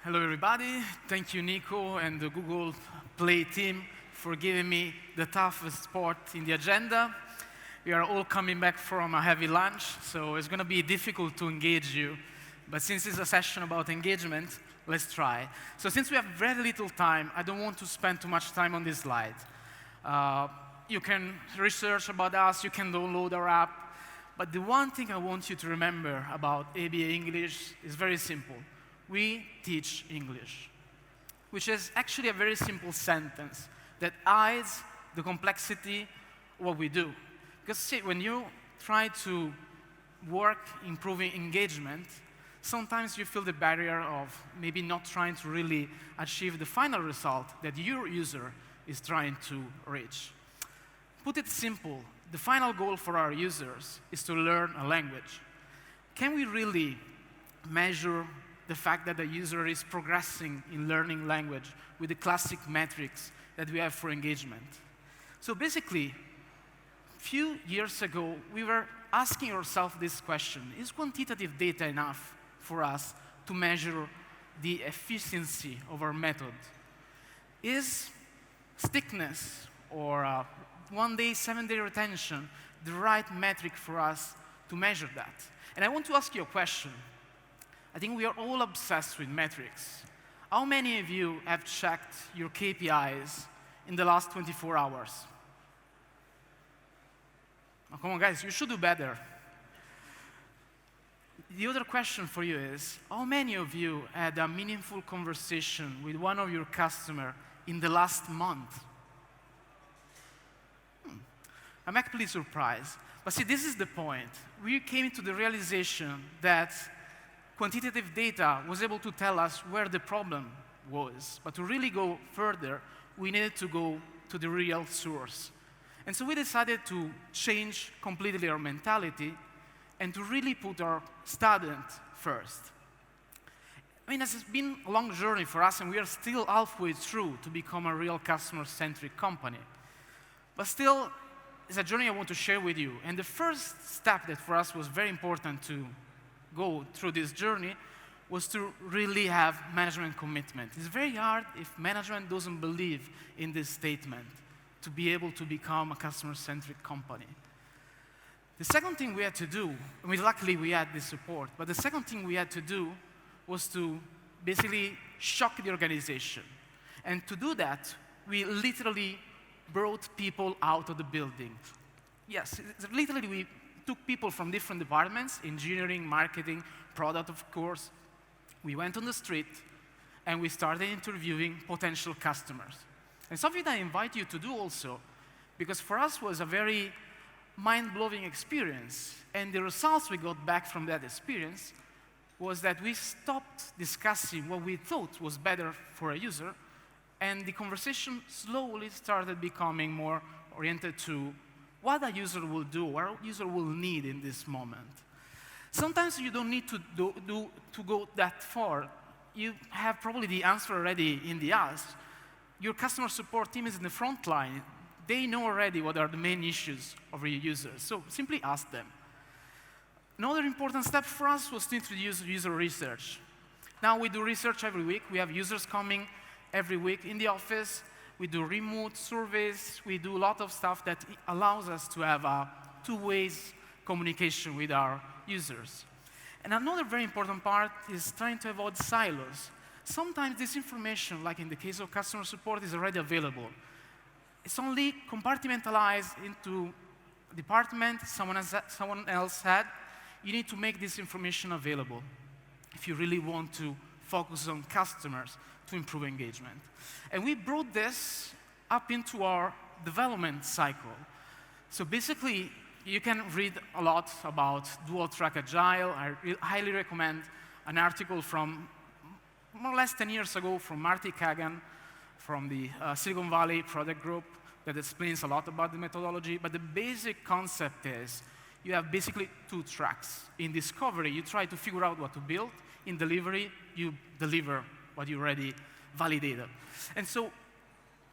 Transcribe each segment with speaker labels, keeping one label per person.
Speaker 1: Hello, everybody. Thank you, Nico, and the Google Play team for giving me the toughest spot in the agenda. We are all coming back from a heavy lunch, so it's going to be difficult to engage you. But since it's a session about engagement, let's try. So since we have very little time, I don't want to spend too much time on this slide. You can research about us, you can download our app, but the one thing I want you to remember about EMEA English is very simple. We teach English, which is actually a very simple sentence that hides the complexity of what we do. Because see, when you try to work improving engagement, sometimes you feel the barrier of maybe not trying to really achieve the final result that your user is trying to reach. Put it simple, the final goal for our users is to learn a language. Can we really measure the fact that the user is progressing in learning language with the classic metrics that we have for engagement? So basically, a few years ago, we were asking ourselves this question: is quantitative data enough for us to measure the efficiency of our method? Is stickness or 1 day, 7-day retention the right metric for us to measure that? And I want to ask you a question. I think we are all obsessed with metrics. How many of you have checked your KPIs in the last 24 hours? Oh, come on, guys, you should do better. The other question for you is, how many of you had a meaningful conversation with one of your customers in the last month? I'm actually surprised. But see, this is the point. We came to the realization that quantitative data was able to tell us where the problem was. But to really go further, we needed to go to the real source. And so we decided to change completely our mentality and to really put our student first. I mean, it's been a long journey for us, and we are still halfway through to become a real customer-centric company. But still, it's a journey I want to share with you. And the first step that for us was very important to go through this journey was to really have management commitment. It's very hard if management doesn't believe in this statement to be able to become a customer-centric company. The second thing we had to do, I mean, luckily we had this support, but the second thing we had to do was to basically shock the organization. And to do that, we literally brought people out of the building. Yes, literally we took people from different departments, engineering, marketing, product, of course. We went on the street and we started interviewing potential customers. And something I invite you to do also, because for us was a very mind-blowing experience. And the results we got back from that experience was that we stopped discussing what we thought was better for a user, and the conversation slowly started becoming more oriented to what a user will do, what a user will need in this moment. Sometimes you don't need to go that far. You have probably the answer already in the ask. Your customer support team is in the front line. They know already what are the main issues of your users, so simply ask them. Another important step for us was to introduce user research. Now we do research every week. We have users coming every week in the office. We do remote surveys. We do a lot of stuff that allows us to have a two-way communication with our users. And another very important part is trying to avoid silos. Sometimes this information, like in the case of customer support, is already available. It's only compartmentalized into a department someone else had. You need to make this information available if you really want to focus on customers to improve engagement. And we brought this up into our development cycle. So basically, you can read a lot about dual-track agile. I highly recommend an article from more or less 10 years ago from Marty Kagan from the Silicon Valley product group that explains a lot about the methodology. But the basic concept is you have basically 2 tracks. In discovery, you try to figure out what to build. In delivery, you deliver what you already validated. And so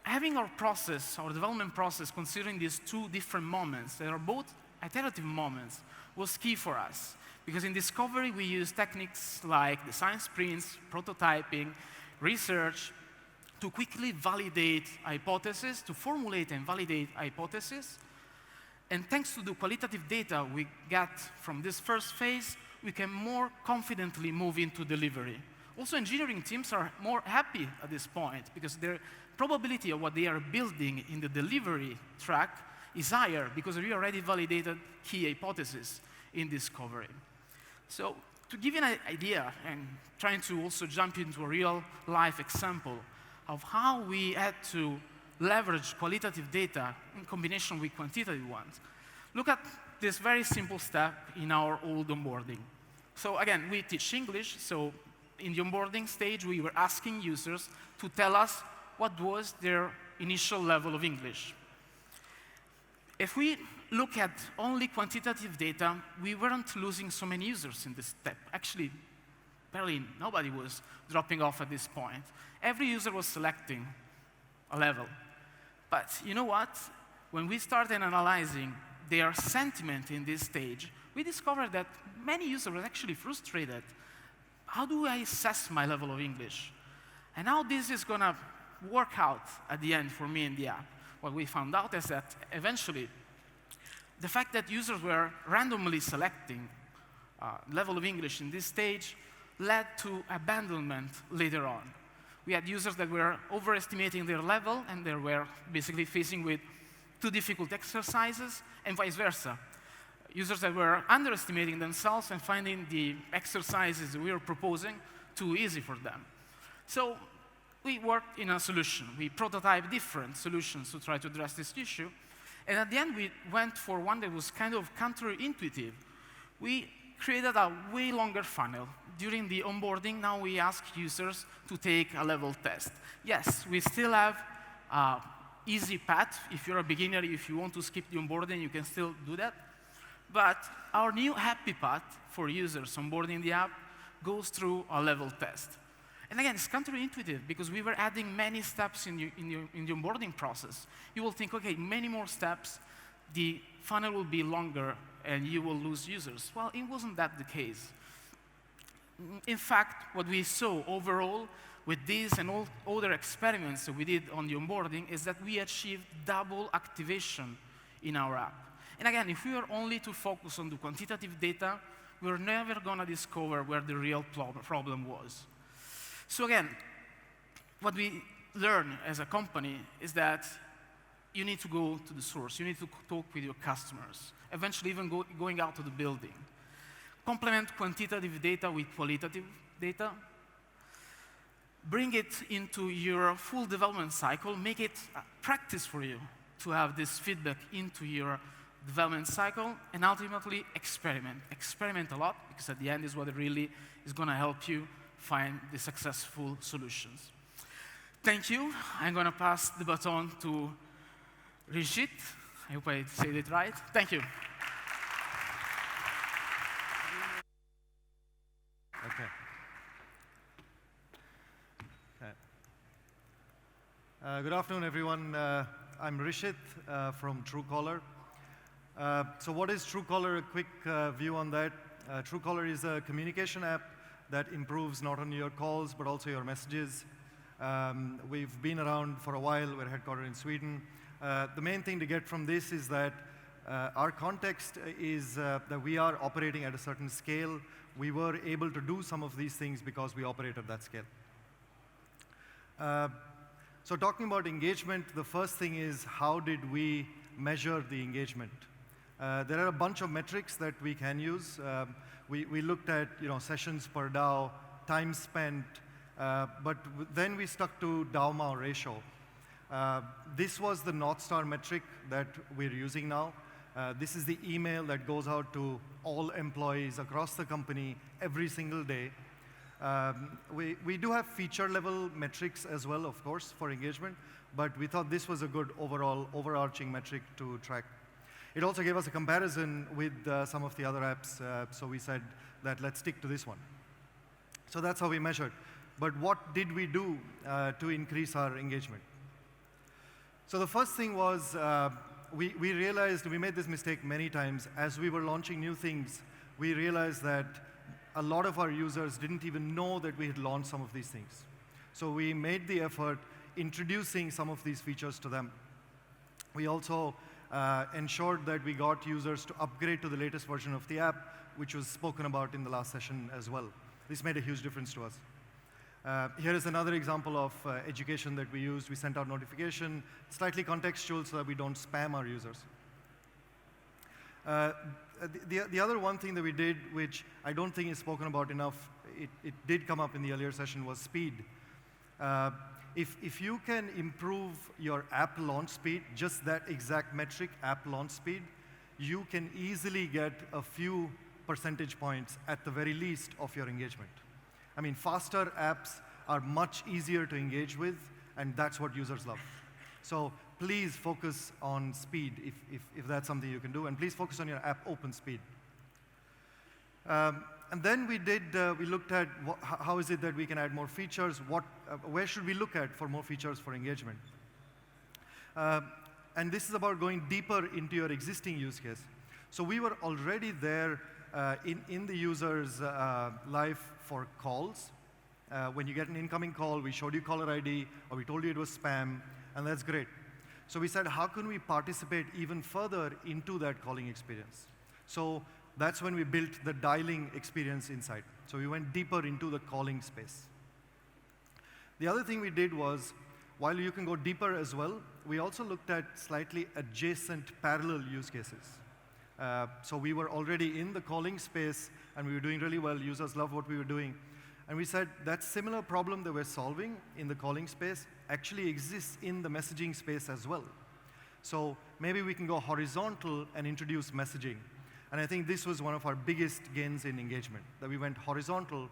Speaker 1: having our process, our development process, considering these 2 different moments that are both iterative moments was key for us. Because in discovery, we use techniques like design sprints, prototyping, research, to quickly validate hypotheses, to formulate and validate hypotheses. And thanks to the qualitative data we get from this first phase, we can more confidently move into delivery. Also, engineering teams are more happy at this point because their probability of what they are building in the delivery track is higher because we already validated key hypotheses in discovery. So to give you an idea, and trying to also jump into a real-life example of how we had to leverage qualitative data in combination with quantitative ones, look at this very simple step in our old onboarding. So again, we teach English, so in the onboarding stage, we were asking users to tell us what was their initial level of English. If we look at only quantitative data, we weren't losing so many users in this step. Actually, barely nobody was dropping off at this point. Every user was selecting a level. But you know what? When we started analyzing their sentiment in this stage, we discovered that many users were actually frustrated. How do I assess my level of English? And how this is going to work out at the end for me in the app? What we found out is that eventually, the fact that users were randomly selecting level of English in this stage led to abandonment later on. We had users that were overestimating their level, and they were basically facing with too difficult exercises, and vice versa. Users that were underestimating themselves and finding the exercises we were proposing too easy for them. So we worked in a solution. We prototyped different solutions to try to address this issue. And at the end, we went for one that was kind of counterintuitive. We created a way longer funnel. During the onboarding, now we ask users to take a level test. Yes, we still have an easy path. If you're a beginner, if you want to skip the onboarding, you can still do that. But our new happy path for users onboarding the app goes through a level test. And again, it's counterintuitive because we were adding many steps in the onboarding process. You will think, okay, many more steps, the funnel will be longer and you will lose users. Well, it wasn't that the case. In fact, what we saw overall with these and all other experiments that we did on the onboarding is that we achieved double activation in our app. And again, if we were only to focus on the quantitative data, we're never going to discover where the real problem was. So again, what we learn as a company is that you need to go to the source. You need to talk with your customers, eventually even going out to the building. Complement quantitative data with qualitative data. Bring it into your full development cycle. Make it a practice for you to have this feedback into your development cycle, and ultimately experiment. Experiment a lot, because at the end is what really is going to help you find the successful solutions. Thank you. I'm going to pass the baton to Rishit. I hope I said it right. Thank you.
Speaker 2: Okay. Good afternoon, everyone. I'm Rishit from Truecaller. So what is Truecaller? A quick view on that. Truecaller is a communication app that improves not only your calls, but also your messages. We've been around for a while. We're headquartered in Sweden. The main thing to get from this is that our context is that we are operating at a certain scale. We were able to do some of these things because we operate at that scale. So talking about engagement, the first thing is how did we measure the engagement? There are a bunch of metrics that we can use. We looked at sessions per DAO, time spent, but then we stuck to DAO-MAO ratio. This was the North Star metric that we're using now. This is the email that goes out to all employees across the company every single day. We do have feature-level metrics as well, of course, for engagement, but we thought this was a good overarching metric to track. It also gave us a comparison with some of the other apps, so we said that let's stick to this one. So that's how we measured. But what did we do to increase our engagement? So the first thing was we realized, we made this mistake many times. As we were launching new things, we realized that a lot of our users didn't even know that we had launched some of these things. So we made the effort introducing some of these features to them. We also ensured that we got users to upgrade to the latest version of the app, which was spoken about in the last session as well. This made a huge difference to us. Here is another example of education that we used. We sent out notification, slightly contextual so that we don't spam our users. The other one thing that we did, which I don't think is spoken about enough, it did come up in the earlier session, was speed. If you can improve your app launch speed, just that exact metric, app launch speed, you can easily get a few percentage points at the very least of your engagement. I mean, faster apps are much easier to engage with, and that's what users love. So please focus on speed if that's something you can do, and please focus on your app open speed. And then we looked at how is it that we can add more features, where should we look at for more features for engagement. And this is about going deeper into your existing use case. So we were already there in the user's life for calls. When you get an incoming call, we showed you caller ID, or we told you it was spam, and that's great. So we said, how can we participate even further into that calling experience? So that's when we built the dialing experience inside. So we went deeper into the calling space. The other thing we did was, while you can go deeper as well, we also looked at slightly adjacent parallel use cases. So we were already in the calling space, and we were doing really well. Users loved what we were doing. And we said that similar problem that we're solving in the calling space actually exists in the messaging space as well. So maybe we can go horizontal and introduce messaging. And I think this was one of our biggest gains in engagement, that we went horizontal,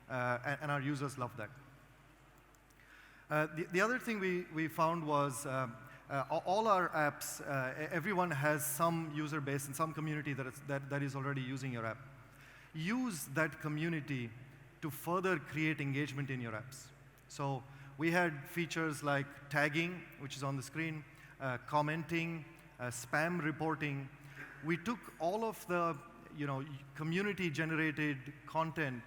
Speaker 2: and our users loved that. The other thing we found was all our apps, everyone has some user base and some community that is already using your app. Use that community to further create engagement in your apps. So we had features like tagging, which is on the screen, commenting, spam reporting. We took all of the community-generated content,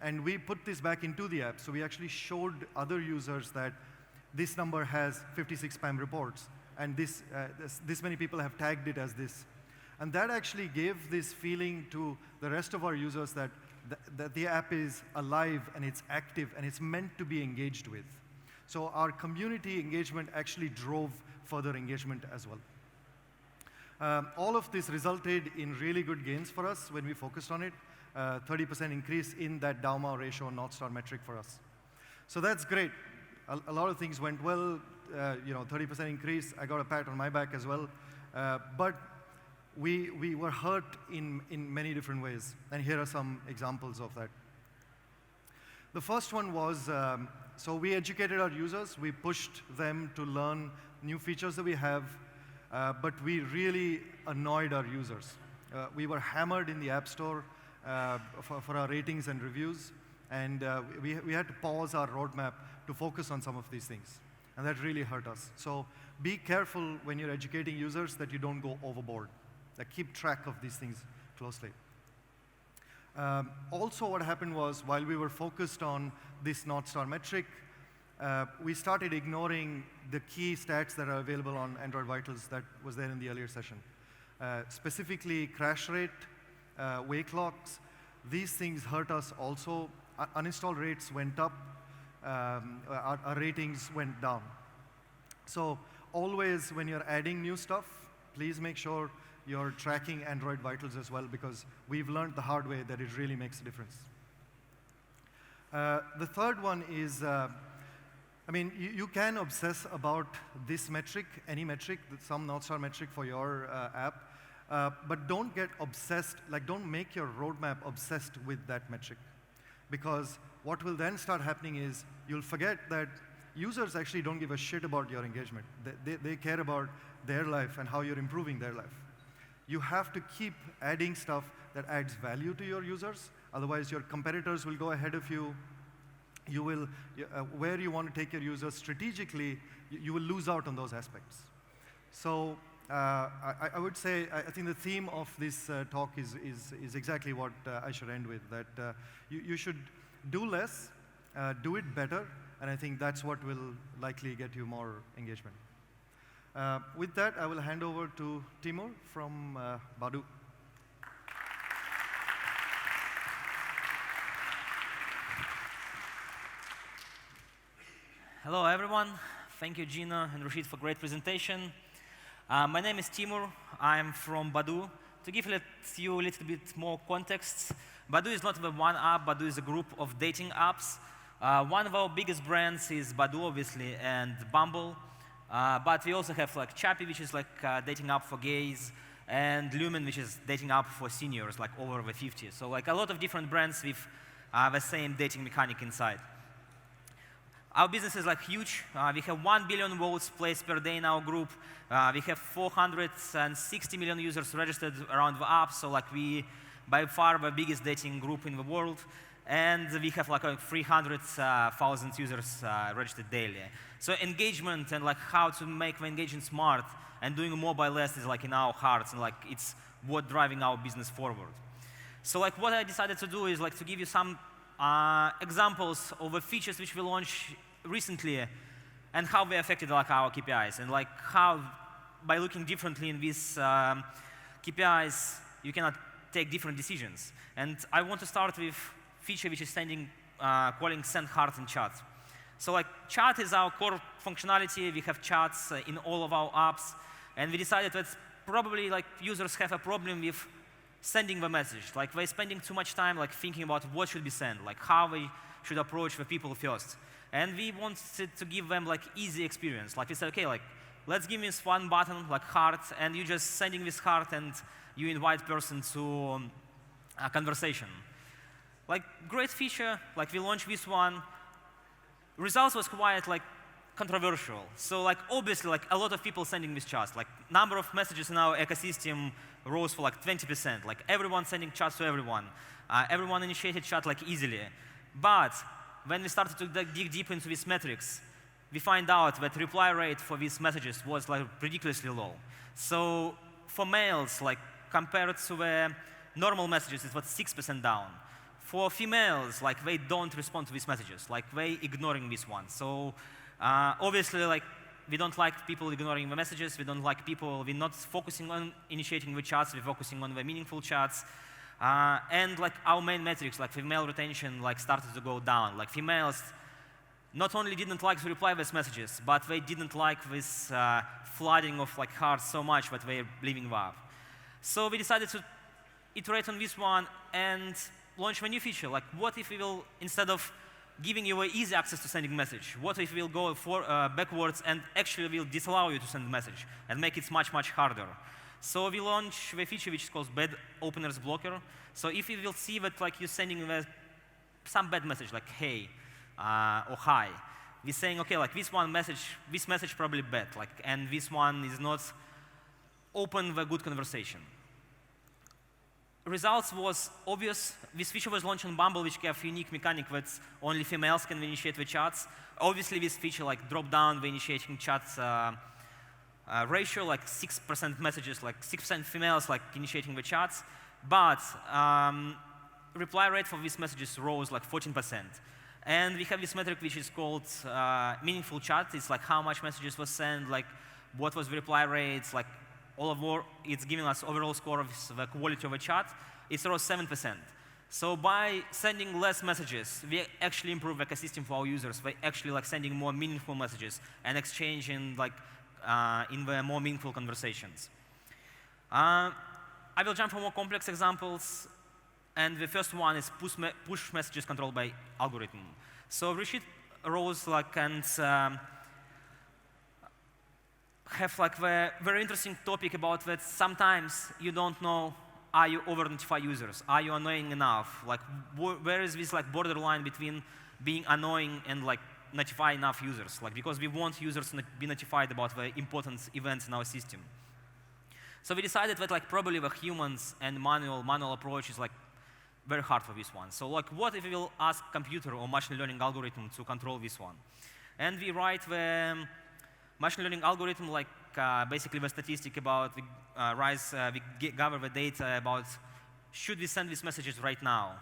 Speaker 2: and we put this back into the app. So we actually showed other users that this number has 56 spam reports, and this many people have tagged it as this. And that actually gave this feeling to the rest of our users that the app is alive and it's active and it's meant to be engaged with. So our community engagement actually drove further engagement as well. All of this resulted in really good gains for us when we focused on it. 30% increase in that DAUMA ratio North Star metric for us. So that's great. A lot of things went well. 30% increase. I got a pat on my back as well. But we were hurt in many different ways, and here are some examples of that. The first one was, so we educated our users, we pushed them to learn new features that we have, but we really annoyed our users. We were hammered in the App Store for our ratings and reviews, and we had to pause our roadmap to focus on some of these things, and that really hurt us. So be careful when you're educating users that you don't go overboard. Keep track of these things closely. Also, what happened was, while we were focused on this North Star metric, we started ignoring the key stats that are available on Android Vitals that was there in the earlier session. Specifically, crash rate, wake locks. These things hurt us also. Uninstall rates went up. Our ratings went down. So always, when you're adding new stuff, please make sure you're tracking Android Vitals as well, because we've learned the hard way that it really makes a difference. The third one is, you can obsess about this metric, any metric, some North Star metric for your app, but don't get obsessed, don't make your roadmap obsessed with that metric. Because what will then start happening is you'll forget that users actually don't give a shit about your engagement. They care about their life and how you're improving their life. You have to keep adding stuff that adds value to your users. Otherwise, your competitors will go ahead of you. You will, where you want to take your users strategically, you will lose out on those aspects. So I would say, I think the theme of this talk is exactly what I should end with, that you should do less, do it better, and I think that's what will likely get you more engagement. With that, I will hand over to Timur from Baddoo.
Speaker 3: Hello, everyone. Thank you, Gino and Rishit, for great presentation. My name is Timur. I'm from Baddoo. To give you a little bit more context, Baddoo is not the one app. Baddoo is a group of dating apps. One of our biggest brands is Baddoo, obviously, and Bumble. But we also have like Chappy, which is like a dating app for gays, and Lumen, which is dating app for seniors, like over the 50. So like a lot of different brands with the same dating mechanic inside. Our business is like huge. We have 1 billion votes placed per day in our group. We have 460 million users registered around the app. So like we, by far, the biggest dating group in the world. And we have like 300,000 users registered daily. So engagement and like how to make the engagement smart and doing more by less is like in our hearts, and like it's what driving our business forward. So like what I decided to do is like to give you some examples of the features which we launched recently and how they affected like our KPIs, and like how by looking differently in these KPIs you cannot take different decisions. And I want to start with feature which is calling send heart in chat. So like chat is our core functionality. We have chats in all of our apps, and we decided that probably like users have a problem with sending the message. Like they're spending too much time like thinking about what should be sent, like how they should approach the people first. And we wanted to give them like easy experience. Like we said, okay, like let's give this one button, like heart, and you just sending this heart and you invite person to a conversation. Like great feature, like we launched this one. Results was quite like controversial. So like obviously like a lot of people sending this chats. Like number of messages in our ecosystem rose for like 20%. Like everyone sending chats to everyone. Everyone initiated chat like easily. But when we started to dig deep into these metrics, we find out that reply rate for these messages was like ridiculously low. So for males, like compared to the normal messages, it was 6% down. For females, like they don't respond to these messages, like they ignoring this one. So obviously, like we don't like people ignoring the messages. We don't like people. We're not focusing on initiating the chats. We're focusing on the meaningful chats. And like our main metrics, like female retention, like started to go down. Like females not only didn't like to reply these messages, but they didn't like this flooding of like hearts so much that they're leaving the app. So we decided to iterate on this one and launch a new feature. Like what if we will, instead of giving you easy access to sending message, what if we'll go backwards and actually will disallow you to send a message and make it much, much harder? So we launched the feature which is called bad openers blocker. So if you will see that like you're sending some bad message like hey or hi, we're saying okay, like this message probably bad, like, and this one is not open the good conversation. Results was obvious. This feature was launched on Bumble, which have unique mechanic that only females can initiate the chats. Obviously, this feature like dropped down the initiating chats ratio, like 6% messages, like 6% females like initiating the chats. But reply rate for these messages rose like 14%. And we have this metric which is called meaningful chat. It's like how much messages was sent, like what was the reply rates, like all of more. It's giving us overall score of the quality of a chat. It rose 7%. So by sending less messages, we actually improve the ecosystem for our users. By actually like sending more meaningful messages and exchanging like in the more meaningful conversations. I will jump for more complex examples. And the first one is push messages controlled by algorithm. So Rishit rose like and have like the very interesting topic about that sometimes you don't know, are you over-notify users? Are you annoying enough? Like where is this like borderline between being annoying and like notify enough users? Like because we want users to be notified about the important events in our system. So we decided that like probably the humans and manual approach is like very hard for this one. So like what if we will ask computer or machine learning algorithm to control this one? And we write the machine learning algorithm like basically the statistic about we gather the data about should we send these messages right now.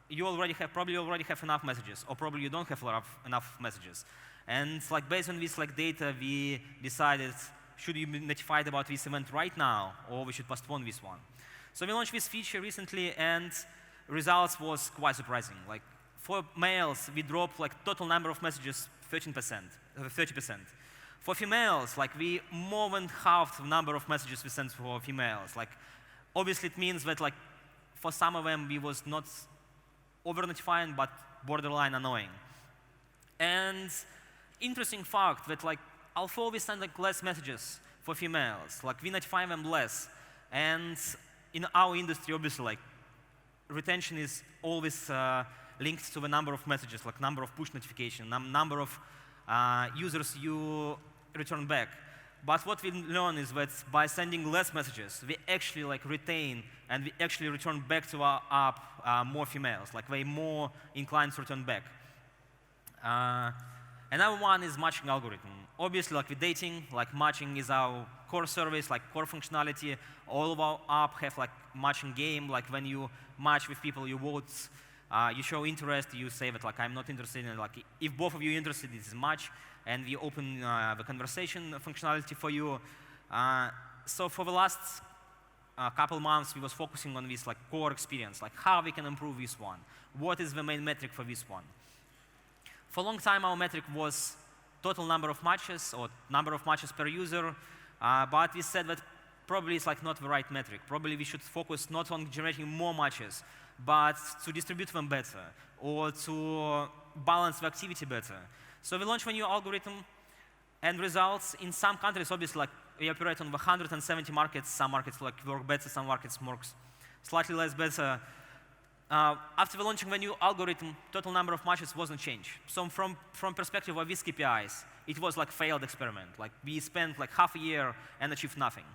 Speaker 3: You probably already have enough messages, or probably you don't have enough messages. And based on this data, we decided should we be notified about this event right now, or we should postpone this one. So we launched this feature recently, and results was quite surprising. For males, we dropped total number of messages 30%. For females, we more than halved the number of messages we sent for females. Obviously, it means that for some of them, we was not over-notifying, but borderline annoying. And interesting fact that although we send less messages for females, we notify them less. And in our industry, obviously, retention is always linked to the number of messages, number of push notifications, number of users you return back. But what we learn is that by sending less messages, we actually retain and we actually return back to our app more females, they're more inclined to return back. Another one is matching algorithm. Obviously, with dating, matching is our core service, core functionality. All of our app have matching game. When you match with people, you vote, you show interest, you say that I'm not interested in if both of you are interested, it is match, and we open the conversation functionality for you. So for the last couple months, we was focusing on this core experience, how we can improve this one. What is the main metric for this one? For a long time, our metric was total number of matches or number of matches per user, but we said that probably it's not the right metric. Probably we should focus not on generating more matches, but to distribute them better or to balance the activity better. So we launched a new algorithm, and results in some countries, obviously, we operate on 170 markets. Some markets work better, some markets work slightly less better. After launching the new algorithm, total number of matches wasn't changed. So from perspective of these KPIs, it was failed experiment. We spent half a year and achieved nothing.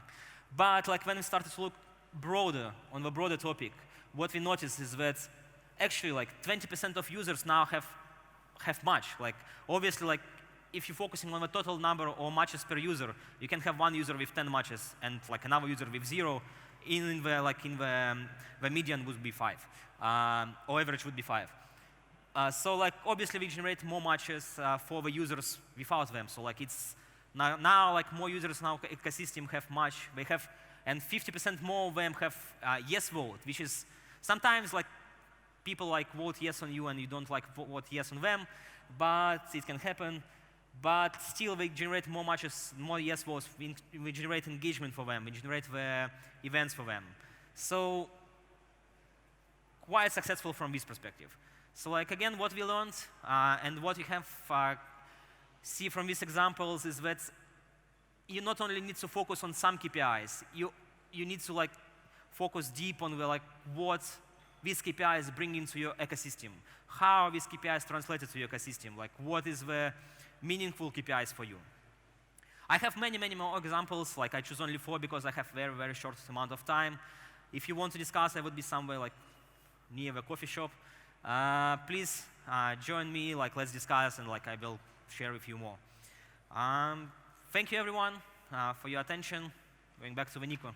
Speaker 3: But when we started to look broader on the broader topic, what we noticed is that actually 20% of users now have match. Obviously, if you're focusing on the total number of matches per user, you can have one user with 10 matches and another user with 0. In the median would be 5, or average would be 5. So obviously we generate more matches for the users without them. So it's now more users now ecosystem have match. They have, and 50% more of them have yes vote, which is sometimes people vote yes on you and you don't vote yes on them, but it can happen. But still, we generate more matches, more yes votes. We generate engagement for them. We generate the events for them. So quite successful from this perspective. So again, what we learned and what you have see from these examples is that you not only need to focus on some KPIs, you need to focus deep on what these KPIs bring into your ecosystem. How are these KPIs translated to your ecosystem? What is the meaningful KPIs for you? I have many more examples. I choose only 4 because I have very short amount of time. If you want to discuss, I would be somewhere near the coffee shop. Please join me. Let's discuss, and I will share with you more. Thank you everyone for your attention. Going back to the Nico.